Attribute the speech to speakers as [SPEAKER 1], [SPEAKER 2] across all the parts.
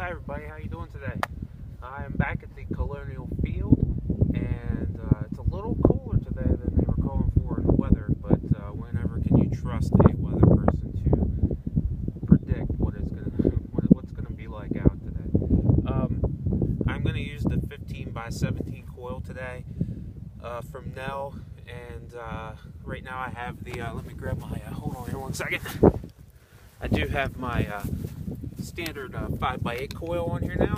[SPEAKER 1] Hi everybody, how you doing today? I am back at the Colonial field, and it's a little cooler today than they were calling for in the weather, but whenever can you trust a weather person to predict what's gonna be like out today? I'm gonna use the 15 by 17 coil today from NEL, and right now I have the let me grab my hold on here one second. I do have my standard 5x8 coil on here now,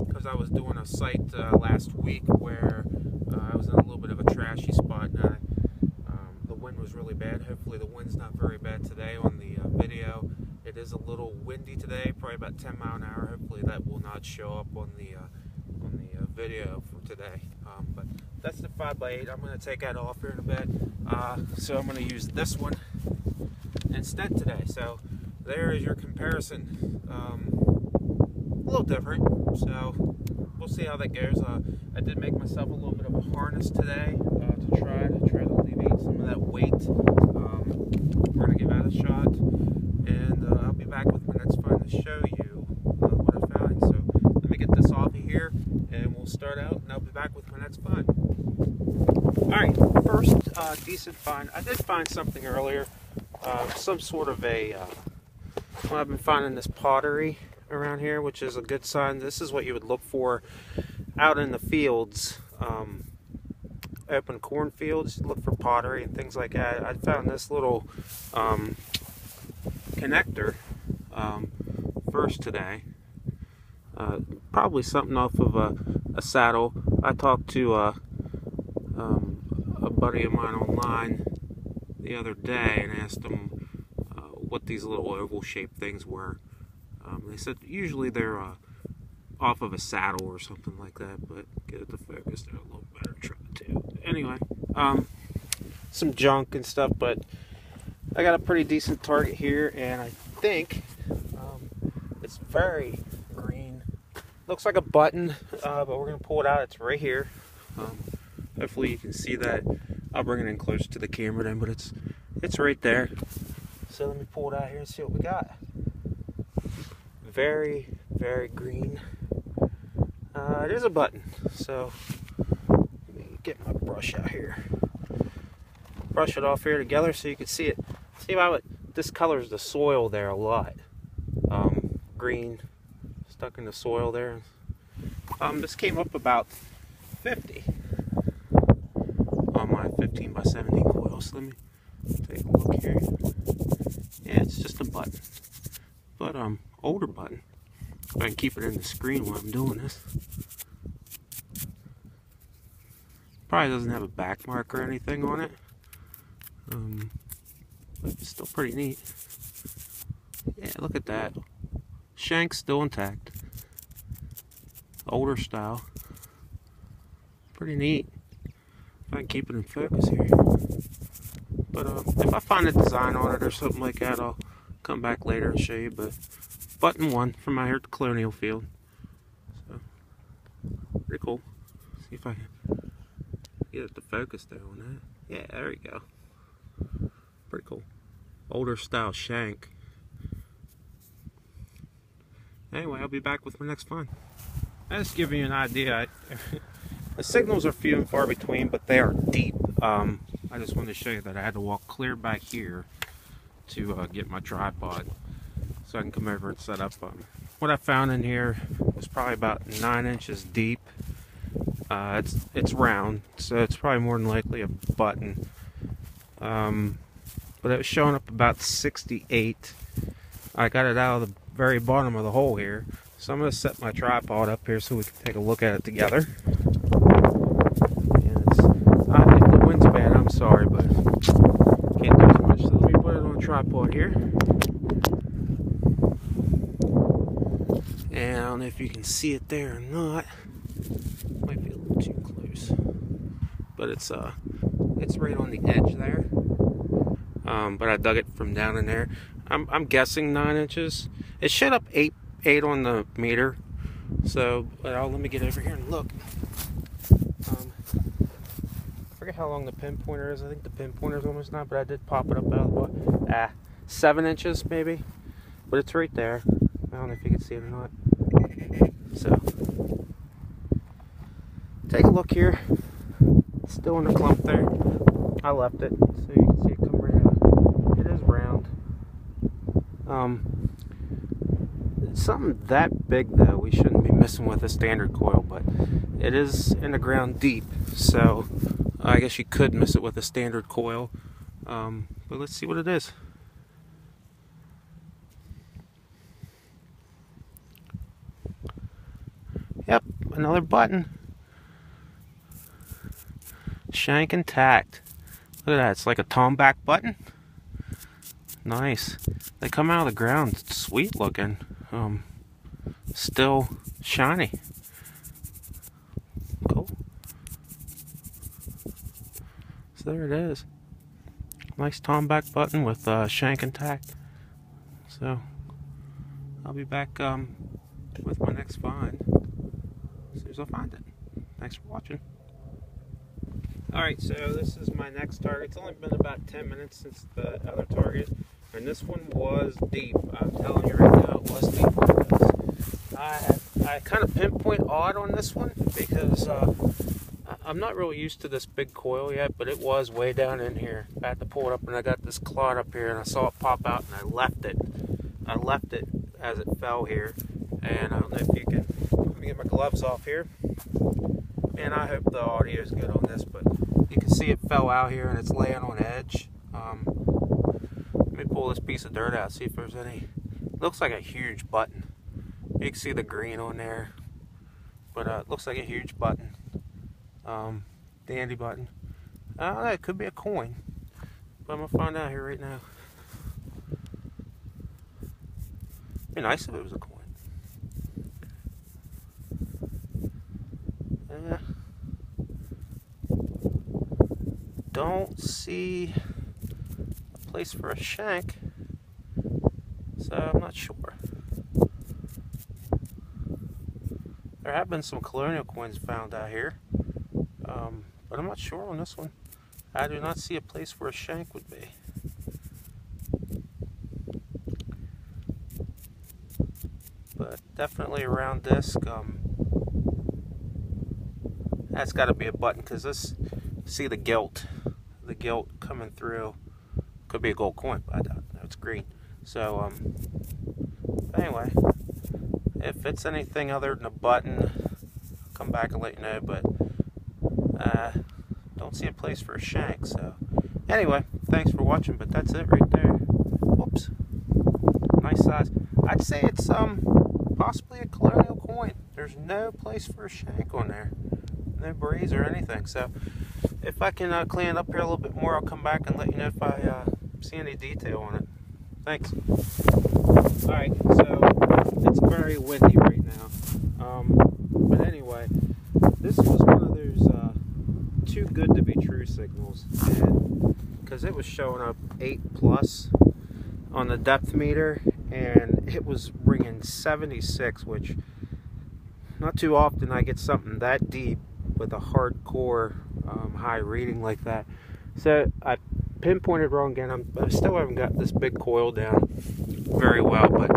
[SPEAKER 1] because I was doing a site last week where I was in a little bit of a trashy spot, and the wind was really bad. Hopefully the wind's not very bad today on the video. It is a little windy today, probably about 10 miles an hour. Hopefully that will not show up on the video for today. But that's the 5x8. I'm going to take that off here in a bit. So I'm going to use this one instead today. So there is your comparison. A little different, so we'll see how that goes. I did make myself a little bit of a harness today to try to alleviate some of that weight. We're going to give that a shot, and I'll be back with my next find to show you what I found. So let me get this off of here, and we'll start out, and I'll be back with my next find. Alright, first decent find. I did find something earlier, some sort of a well, I've been finding this pottery around here, which is a good sign. This is what you would look for out in the fields, open cornfields. Look for pottery and things like that. I found this little connector first today. Probably something off of a saddle. I talked to a buddy of mine online the other day and asked him what these little oval shaped things were. They said usually they're off of a saddle or something like that, but get it to focus there a little better, try to. Anyway, some junk and stuff, but I got a pretty decent target here, and I think it's very green. Looks like a button, but we're going to pull it out. It's right here. Hopefully you can see that. I'll bring it in close to the camera then, but it's right there. So let me pull it out here and see what we got. Very, very green. It is a button. So let me get my brush out here. Brush it off here together so you can see it. See how it discolors the soil there a lot. Green stuck in the soil there. This came up about 50 on my 15 by 17 coil. So let me take a look here. Yeah, it's just a button, but older button. If I can keep it in the screen while I'm doing this. Probably doesn't have a back mark or anything on it, but it's still pretty neat. Yeah, look at that. Shank's still intact. Older style. Pretty neat. If I can keep it in focus here. But if I find a design on it or something like that, I'll come back later and show you. But button one from out here at the Colonial field. So pretty cool. See if I can get it to focus there on that. Yeah, there you go. Pretty cool. Older style shank. Anyway, I'll be back with my next find. I'll just give you an idea. The signals are few and far between, but they are deep. I just wanted to show you that I had to walk clear back here to get my tripod so I can come over and set up. What I found in here was probably about 9 inches deep. It's round, so it's probably more than likely a button. But it was showing up about 68. I got it out of the very bottom of the hole here, so I'm going to set my tripod up here so we can take a look at it together. If the wind's bad, I'm sorry, but can't do as much. So let me put it on a tripod here. And I don't know if you can see it there or not. Might be a little too close, but it's right on the edge there. But I dug it from down in there. I'm guessing 9 inches. It showed up 8 on the meter. So let me get over here and look. I forget how long the pinpointer is. I think the pinpointer is almost not, but I did pop it up out of the 7 inches maybe, but it's right there. I don't know if you can see it or not. So, take a look here. It's still in the clump there. I left it so you can see it come right out. It is round. Something that big though, we shouldn't be messing with a standard coil, but it is in the ground deep, so I guess you could miss it with a standard coil. But let's see what it is. Yep, another button. Shank intact. Look at that, it's like a tomback button. Nice. They come out of the ground sweet looking. Still shiny. Cool. So there it is. Nice tomback button with shank intact. So I'll be back with my next find as soon as I find it. Thanks for watching. Alright, so this is my next target. It's only been about 10 minutes since the other target, and this one was deep. I'm telling you right now, it was deep. I kind of pinpoint odd on this one because I'm not really used to this big coil yet, but it was way down in here. I had to pull it up, and I got this clod up here, and I saw it pop out, and I left it. I left it as it fell here, and I don't know if you can. Let me get my gloves off here. And I hope the audio is good on this, but you can see it fell out here and it's laying on edge. Let me pull this piece of dirt out, see if there's any. Looks like a huge button. You can see the green on there, but it looks like a huge button. Dandy button. I don't know, it could be a coin, but I'm gonna find out here right now. It'd be nice if it was a coin. Don't see a place for a shank, so I'm not sure. There have been some Colonial coins found out here, but I'm not sure on this one. I do not see a place where a shank would be. But definitely a round disc. That's got to be a button, because this, see the gilt coming through. Could be a gold coin, but I doubt it. It's green. So anyway, if it's anything other than a button, I'll come back and let you know. But don't see a place for a shank. So anyway, thanks for watching. But that's it right there. Whoops, nice size. I'd say it's possibly a Colonial coin. There's no place for a shank on there. No braze or anything. So if I can clean it up here a little bit more, I'll come back and let you know if I see any detail on it. Thanks. Alright, so it's very windy right now. But anyway, this was one of those too good to be true signals, because it was showing up 8+ on the depth meter, and it was ringing 76, which not too often I get something that deep with a hardcore high reading like that. So I pinpointed wrong again. I still haven't got this big coil down very well, but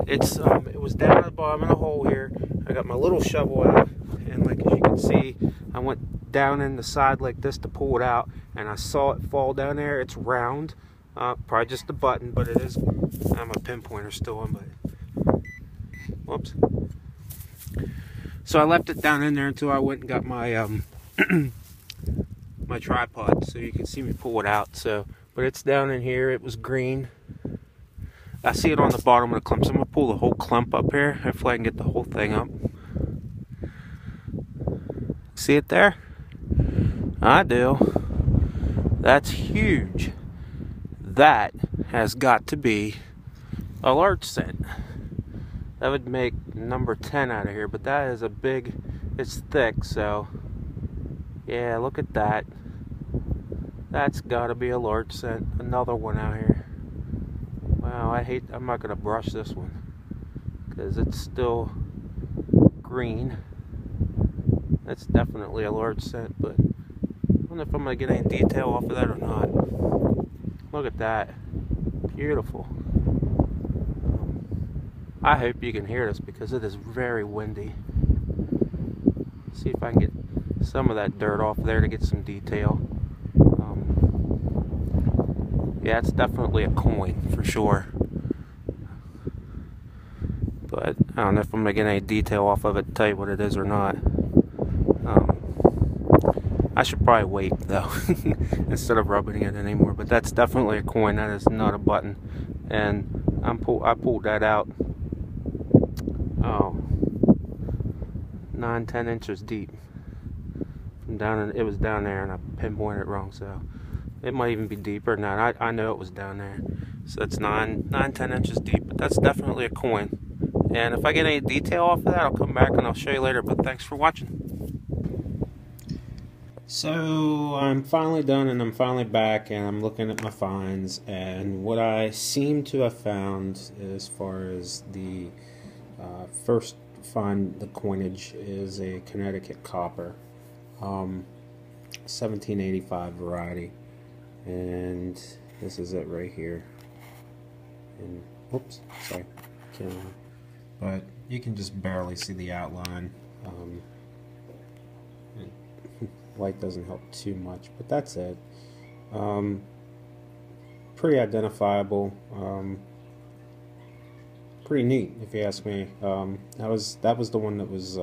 [SPEAKER 1] it's it was down at the bottom of the hole here. I got my little shovel out, and like as you can see, I went down in the side like this to pull it out, and I saw it fall down there. It's round, probably just a button, but it is. My pinpointer still on, but whoops. So I left it down in there until I went and got my my tripod, so you can see me pull it out. So, but it's down in here. It was green. I see it on the bottom of the clump, so I'm gonna pull the whole clump up here. Hopefully I can get the whole thing up. See it there? I do. That's huge. That has got to be a large cent. That would make number 10 out of here, but that is a big, it's thick, so yeah, look at that. That's gotta be a large cent. Another one out here. Wow, I'm not gonna brush this one because it's still green. That's definitely a large cent, but I don't know if I'm gonna get any detail off of that or not. Look at that. Beautiful. I hope you can hear this because it is very windy. See if I can get some of that dirt off there to get some detail. Yeah, it's definitely a coin for sure. But I don't know if I'm going to get any detail off of it to tell you what it is or not. I should probably wait though instead of rubbing it anymore. But that's definitely a coin. That is not a button. And I pulled that out 9-10 inches deep from down in, it was down there, and I pinpointed it wrong, so it might even be deeper than that. I know it was down there, so it's 9-10 inches deep, but that's definitely a coin. And if I get any detail off of that, I'll come back and I'll show you later. But thanks for watching. So I'm finally done, and I'm finally back, and I'm looking at my finds, and what I seem to have found as far as the first find, the coinage, is a Connecticut copper, 1785 variety, and this is it right here. And whoops, sorry, but you can just barely see the outline. Light doesn't help too much, but that's it. Pretty identifiable, pretty neat if you ask me. That was the one that was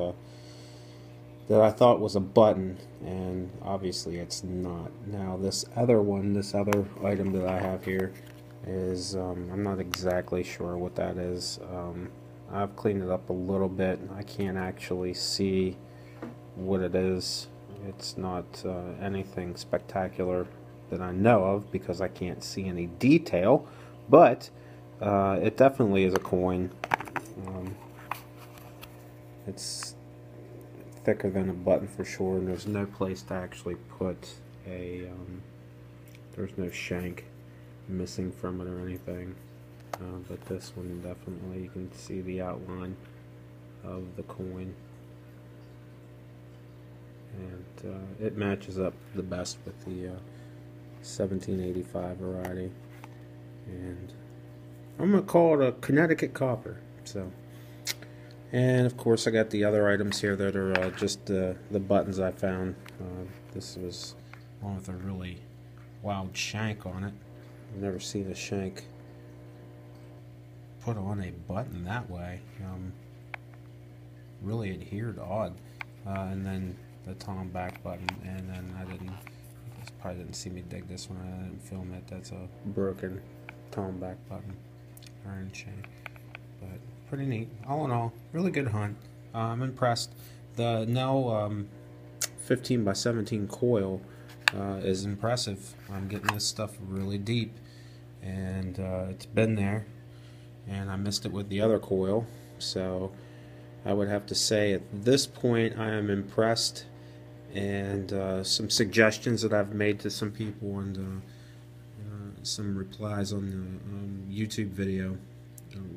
[SPEAKER 1] that I thought was a button, and obviously it's not. Now this other item that I have here is I'm not exactly sure what that is. I've cleaned it up a little bit. I can't actually see what it is. It's not anything spectacular that I know of because I can't see any detail, but it definitely is a coin. It's thicker than a button for sure, and there's no place to actually put a there's no shank missing from it or anything, but this one definitely, you can see the outline of the coin, and it matches up the best with the 1785 variety, and I'm going to call it a Connecticut copper. So, and of course I got the other items here that are just the buttons I found. This was one with a really wild shank on it. I've never seen a shank put on a button that way. Really adhered odd. And then the tom back button, and then you probably didn't see me dig this one. I didn't film it. That's a broken tom back button, iron chain, but pretty neat. All in all, really good hunt. I'm impressed. The NEL 15x17 coil is impressive. I'm getting this stuff really deep, and it's been there, and I missed it with the other coil, so I would have to say at this point I am impressed. And some suggestions that I've made to some people, and some replies on the YouTube video.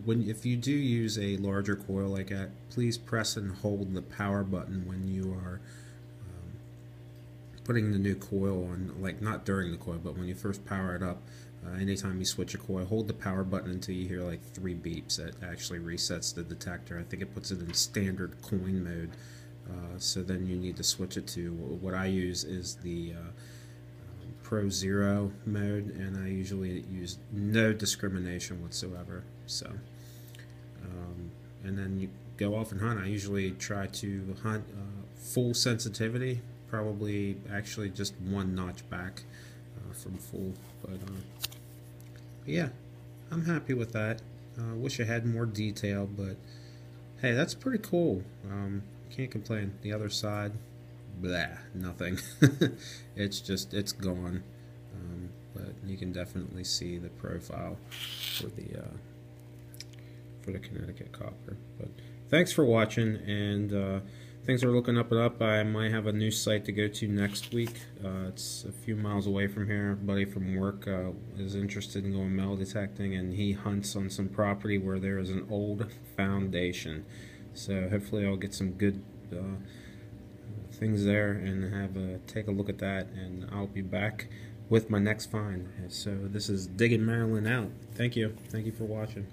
[SPEAKER 1] If you do use a larger coil like that, please press and hold the power button when you are putting the new coil on, like not during the coil, but when you first power it up. Anytime you switch a coil, hold the power button until you hear like 3 beeps. That actually resets the detector. I think it puts it in standard coin mode. So then you need to switch it to what I use is the Pro Zero mode, and I usually use no discrimination whatsoever. So, and then you go off and hunt. I usually try to hunt full sensitivity, probably actually just 1 notch back from full. But yeah, I'm happy with that. Wish I had more detail, but hey, that's pretty cool. Can't complain. The other side, blah, nothing. It's gone. But you can definitely see the profile for the Connecticut copper. But thanks for watching, and things are looking up and up. I might have a new site to go to next week. It's a few miles away from here. A buddy from work is interested in going metal detecting, and he hunts on some property where there is an old foundation. So hopefully I'll get some good things there and take a look at that, and I'll be back with my next find. So this is Diggin Maryland out. Thank you for watching.